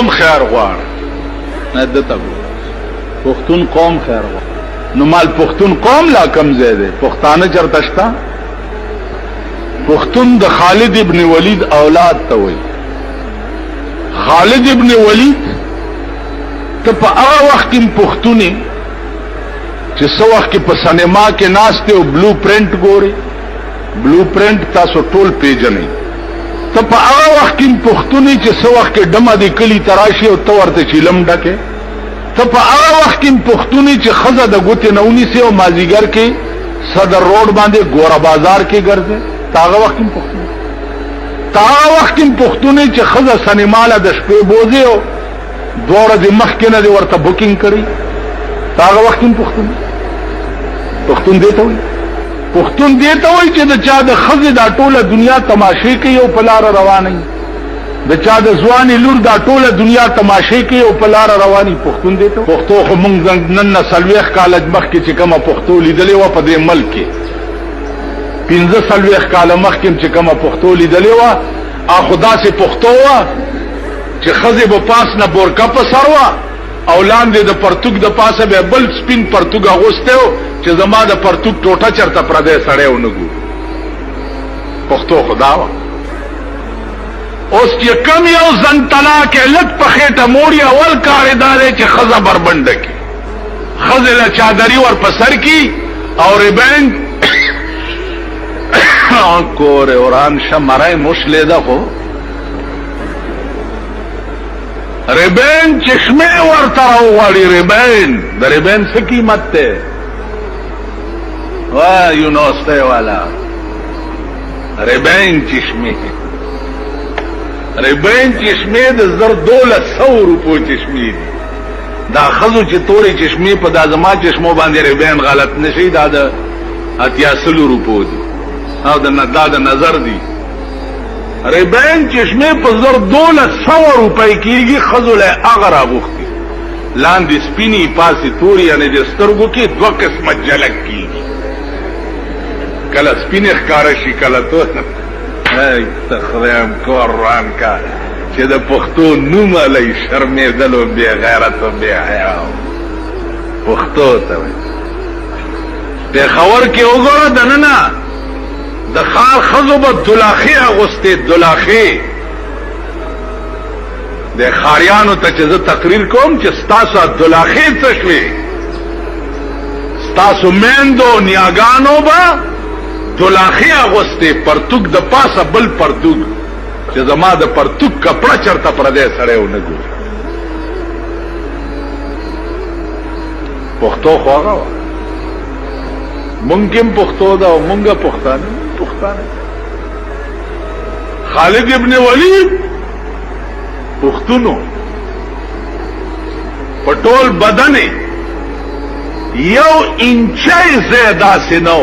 قوم خیر غواړ نه دته پښتون قوم خیر غواړ نو مال پښتون قوم لا کم ځای دی پښتانه چرته شته پښتون د خالد ابن ولید اولاد ته وایي خالد ابن ولید ته په هغه وخت کې پښتونې چې څو وخت کې په سینما کې ناشته او بلو پرنٹ ګوري بلو پرنٹ تاسو ټول پیژنئ ته په هغه وخت کې پښتونې چې څو وخت کې ډمه د کلی تراشي او تو ورته چیلم ډکه ته په هغه وخت کې پښتونې چې خزه د ګوتې نونی سي او مازیګر کې صدر روډ باندې ګورا بازار کې ګرځي هغه وخت کې پښتون هغه وخت کې پښتونې چې خزه سینما له د شپې بوزي او دوړه د مخ کې نه ورته بوکینګ کړي هغه وخت کې پښتون دی ته وي پښتون دی ته وي چې د چا د خزه د ټوله دنیا تماشې کوي او په لار رواني د چا د ځواني لور د ټوله دنیا تماشې کوي او په لار رواني پښتون دی ته پښتو خو مونږ نن نسلويخ کال مخ کې چې کومه پښتو لیدلې و په دې ملک کې 15 کال مخ کې چې کومه پښتو لیدلې و خدا سي پښتو و چې خزه په پاس نه بورکا په سروا او لاندې د پرتګ د پاسه به بل سپین پرتګ اغوسته چې زما د پرتګ ټوټه چرته پردې سړې ونګو پښتو خدا و اوس چې کم یو زنتلا کې لټ په خېټه موړي اول کاردار چې خزه بربند کی خزه له چادري ور په سر کی او ریبند کور اوران شمرای مشله ده خو ریبین چشمه ورته راوړي ریبین د ریبین څه قیمت ده وا یونیورسيټي والا ریبین چشمه د 1200 روپو چشمه دي دا خزو چې تورې چشمه په دازما چشمو باندې ریبین غلط نشي دا د 80 روپو دي او د نظر دي ریبین چشمه په 1200 روپۍ کېږي خزوله اگر اغوختي لاندې سپینی پاسې توري یعنی د سترګو کې دوه قسمه جلک کېږي کله سپینې ښکاره شي کله تو هی تخریم قرآن کا چې د پښتو نوم علی شرمېدل او بې غیرت او بې حیا پښتو ته وایي پېښور کې وګوره دننه د خار خزو به دلاخی اغسطه دلاخی د خاریانو ته چې زه تقریر کوم چې ستاسو دلاخی څه شوي ستاسو میندو نیاګانو به دلاخی اغسطه پرتوک د پاسه بل پرتوک چې زما د پرتوک کپړه چرته پردې سړی ونګو پښتو خو هغه مونږ پښتو دا او مونږه پښتانه خالد ابن ولید پښتونو پټول بدن یو انچای زیاده سينو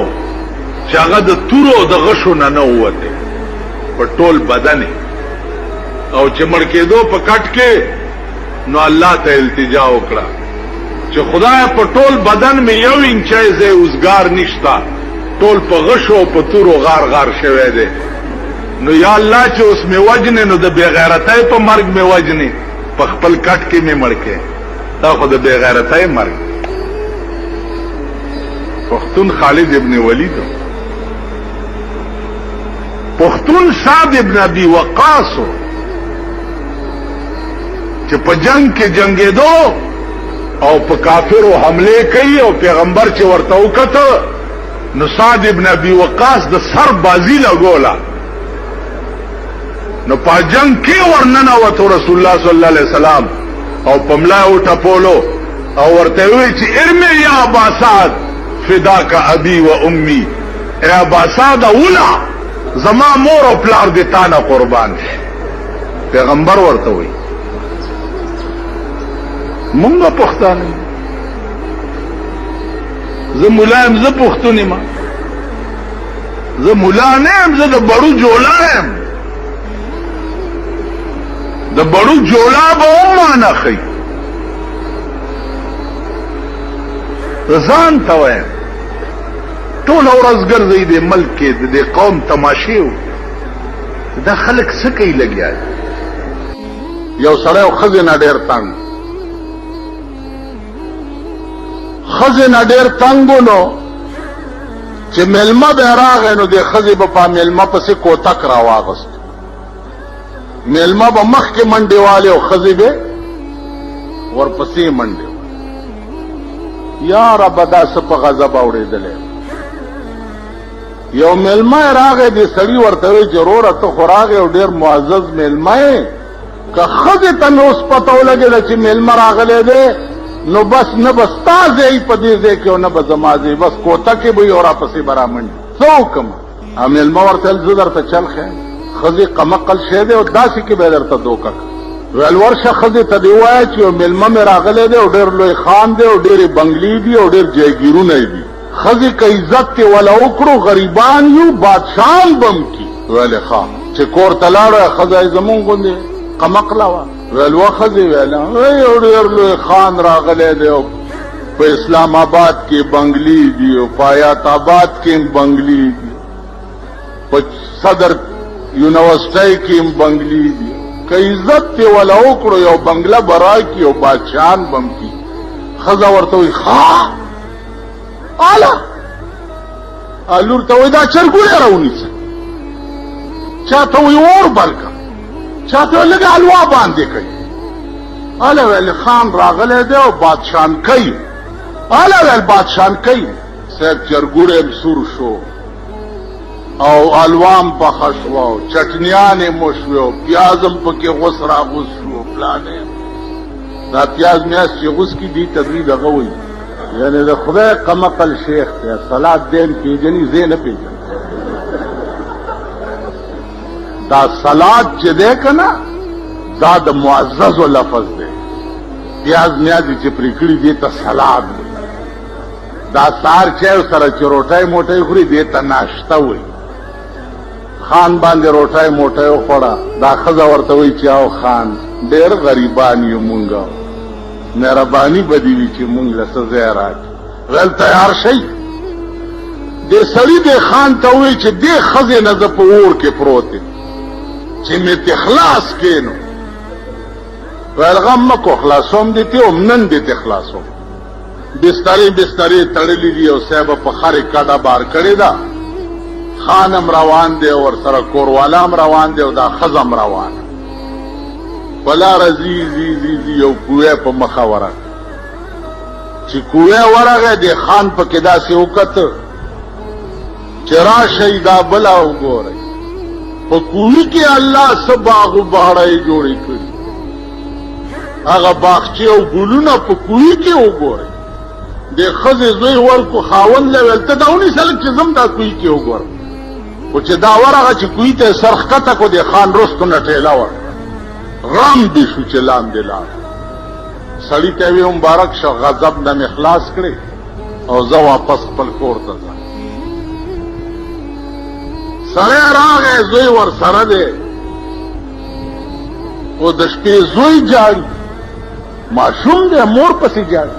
چې هغه د تورو د غشو نه وته پټول بدن او چې مړ کېدو په کټ کې نو الله ته التجا وکړه چې خدای پټول بدن مې یو انچای زې اوسګار نشتا ټول په غشو په تورو غار غار شوه دي نو یا الله چې اوس می وجنه نو د بے غیرتۍ په مرګ می وجنه په خپل کټ کې می مړکه دا خو د بے غیرتۍ مرګ پښتون خالد ابن ولید پښتون سعد ابن ابي وقاص چې په جنگ کې جنگېدو او په کافرو حمله کوي او پیغمبر چې ورته وکړه نو سعد ابن ابي وقاص د سر بازی لګولا نو په جنگ کې ورننه وته رسول الله صلی الله علیه وسلم او پملا او ټپولو او ورته وی چې ارمي یا ابا سعد فداك ابي وامي يا ابا سعد اولا زما مور او پلار دې تا نه قربان پیغمبر ورته وی مونږه پښتانه زه مولایم زه پښتون یم زه مولا نه یم زه د بړو جولا یم د بړو جولا به هم معنا ښیي ځان ته وایم ټوله ورځ ګرځئ د ملک کې د دې قوم تماشې دا خلک څه کوي لګیا یو سړی او ښځې نه ډېر تنګ ښځې نه ډېر تنګ نو چې میلمه به راغی نو د ښځې به په میلمه پسې کوتک راواغست میلمه به مخکې منډې والې او ښځې به ورپسې منډې یا ربه دا څه په غضب اورېدلی یو میلمه راغی د سړي ورته وی چې وروره ته خو راغی او ډېر معزز میلمه یې که ښځې ته مې اوس پته ولګېده چې میلمه راغلی دی نو بس نه به ستا ځای په دې ځای کې او نه به زما ځای بس کوتکې به وي او راپسې به رامنډي څه وکړم میلمه ورته ویل زه درته چل ښیم ښځې قمقل شی دی او داسې کې به درته دوکه ویل ورشه ښځې ته دې ووایه چې یو میلمه مې راغلی دی او ډېر لوی خان دی او ډېرې بنګلې دي او ډېر جایګیرونه یې دي ښځې که عزت دې وله وکړو غریبان یو بادشاهان بم کی ویلې ښه چې کور ته لاړه ښځه یې زمونږ غوندې قمقله وه ویل و ښځې ویل یو ډېر لوی خان راغلی دی او په اسلام آباد کې بنګلې دي او په حیات آباد کې هم بنګلې دي په صدر یونیورسټۍ کې هم بنګلې دي که عزت دې وله وکړو یو بنګله به راکړي او بادشاهان به هم کړي ښځه ورته وایي ښه اله لور ته وایي دا چرګوړی راونیسه چا ته وایي اور بل کړه چا ته وایي لږ حلوا باندې کوي اله ویل خان راغلی دی او بادشاهان کوي اله ویل بادشاهان کوي صاحب چرګوړی هم سور شو او الوام پخه شوه او چټنیانې مو شوې او پیاز هم پکې غوس راغوس شو پلانې دا پیاز میاز چې غوس کي دي ته دوی دغه وایي یعنې د خدای قمقل شیخ دی سلاد دین پیژني زه نه پیژنم دا سلاد چې دی که نه دا د معززو لفظ دی پیاز میازې چې پرې کړي دې ته سلاد وایي دا سهار چای سره چې روټۍ موټۍ خوري دې ته ناشته وایي خان باندې روټۍ موټۍ وخوړه دا ښځه ورته وایي چې او خان ډېر غریبان یو مونږ مهرباني به دې وي چې مونږ له څه ځای راکړي ویل تیار شئ دې سړي دې خان ته وایي چې دې ښځې نه زه په اور کې پروت یم چې مې ته خلاص کې نو ویل غم مه کو خلاصوم دې ته هم نن دې ته خلاصوم بسترې بسترې تړلې دي او صاحبه په خرې کډه بار کړې ده خان هم روان دی او ورسره کوروالا هم روان دی او دا ښځه هم روانه په لاره ځي ځي ځي ځي یو کوی په مخه ورغی چې کوی ورغی د خان پکې داسې وکته چې راشئ دا بله وګورئ په کوی کې الله څه باغ و بهړۍ جوړې کړي هغه باغچې او ګلونه په کوی کې وګورئ د ښځې زوی ورکو خاوند له ویل ته دا ونیسه چې زم دا کوی کې وګورم خو چې دا ورغه چې کوی ته سر ښکته کړو د خان رستو نه ټېله ورکړه غم دې شو چې لاندې لاړ سړي ته وی مبارک شه غضب نه مې خلاص کړې او زه واپس خپل کور ته ځم سړی راغی زوی ورسره دی او د شپې زوی جاړي ماشوم دی مور پسې جاړي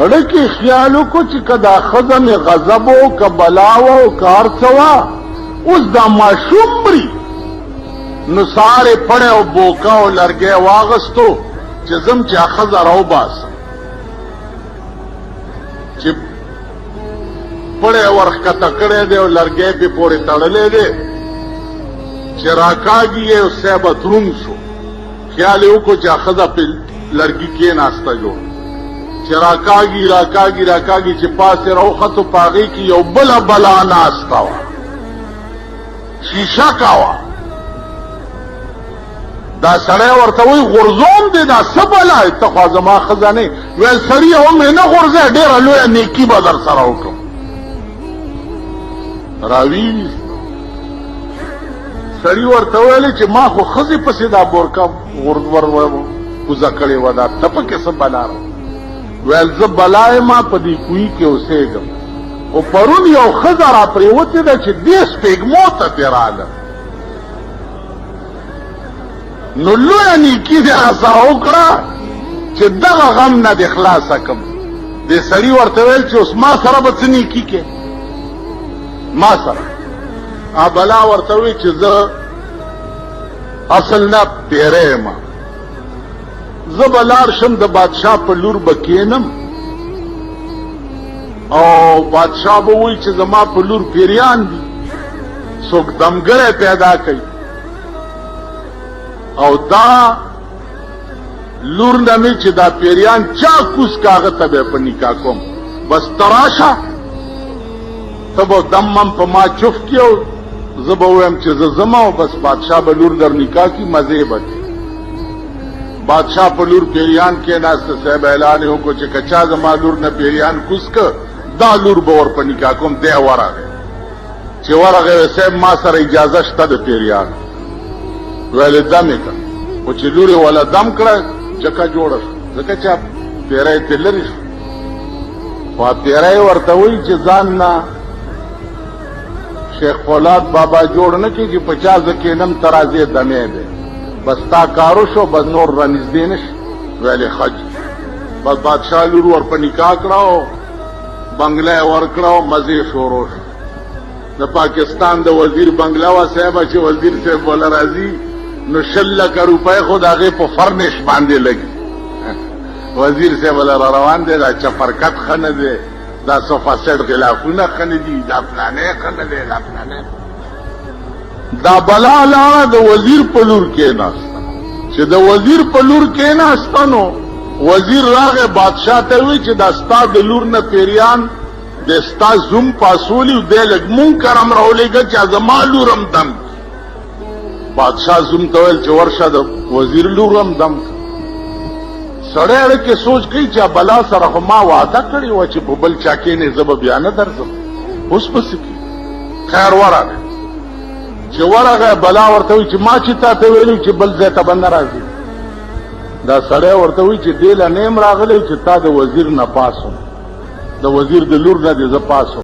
اړکې خیال وکړو چې که دا ښځه مې غضب و که بلا وه او که هر څه وه اوس دا ماشوم مري نو سارې پړی او بوکه او لرګی واغستو چې ځم چې ښځه راوباسم چې پړی ورښکته کړی دی او لرګی پې پورې تړلی دی چې راکاږي یې او صاحبه دروند شو خیال یې وکړو چې ښځه پې لرګي کېناسته جوړ چې راکاږي راکاږي راکاږي چې پاسې راوختو په هغې کې یو بله بلا ناسته وه شیشه وه دا سړی ورته وایي غورځوم دی دا څه بلا ته خوا زما ښځه نه ویل سړي او مې نه غورځی ډېره لویه نیکي به در سره وکړم راویست سړي ورته ویلې چې ما خو ښځې پسې دا بورکه کوزه کړې وه دا ته پکې څه بلا را ویل زه بلا یم په دې کوی کې اوسېږم خو پرون یو ښځه را پرېوتې ده چې دې سپېږمو ته ترې راله نو لویه نیکي دې راسره وکړه چې دغه غم نه دې خلاصه کړم دې سړي ورته ویل چې اوس ما سره به څه نیکي کې ما سره بلا ورته وی چې زه اصل نه پیره ما زبلار شم د بادشاہ په لور بکینم او بادشاہ به وی چې زما په لور پیریان دي څوک دمګره پیدا کوي او دا لور نمی چې دا پیریان چا کوس کاغه ته په نکاح کوم بس تراشه تبو دمم په ما چوف کیو زبا ویم چې زما او بس بادشاہ به لور در نکاح کی مزه بچ بادشاہ په لور پیریان کې ناست صاحب اعلان وکړو چې کچا زما لور نه پیریان کوس ک دا لور به ور په نکاح کوم دی ورغه چې ورغه صاحب ما سره اجازه شته د پیریان ول دمه کا او چې لور ولا دم کړه جکا جوړ ځکه چې پیرای تلری وا پیرای ورته وی چې ځان نه شیخ فولاد بابا جوړ نه کیږي 50 کې نم ترازی دمه ده بس تا کارو شو بس نور رنځ دینش ویلې خج بس بادشاہ لور ور په نکاح کړو بنگله ور کړو مزه شروع د پاکستان د وزیر بنگلا وا صاحب چې وزیر صاحب ولا راضي نو 1,00,000 روپے خود هغه په فرنش باندې لګي وزیر صاحب ولا روان دي دا چفرکت خنه دي دا صفه سټ غلافونه خنه دي دا پلانې خنه دي دا پلانې دا بلا لاړه د وزیر په لور کې ناست چې د وزیر په لور کې ناست نو وزیر راغه بادشاہ ته وی چې دا ستاد لور نه پیریان د ستا زوم پاسولی د لګمون کرم راولېګه چې زما لورم دم بادشاہ زوم ته ول چې ورشه د وزیر لورم دم سړی اړه کې سوچ کوي چې بلا سره خو ما وعده کړی و چې په بل چا کې نه زب بیان درځم اوس پس کی خیر ورغه چې ورغه بلا ورته وی چې ما چې تا ته ویلو چې بل ځای ته بند راځي دا سړی ورته وی چې دل نیم راغلی چې تا د وزیر نه پاسو د وزیر د لور نه دې ز پاسو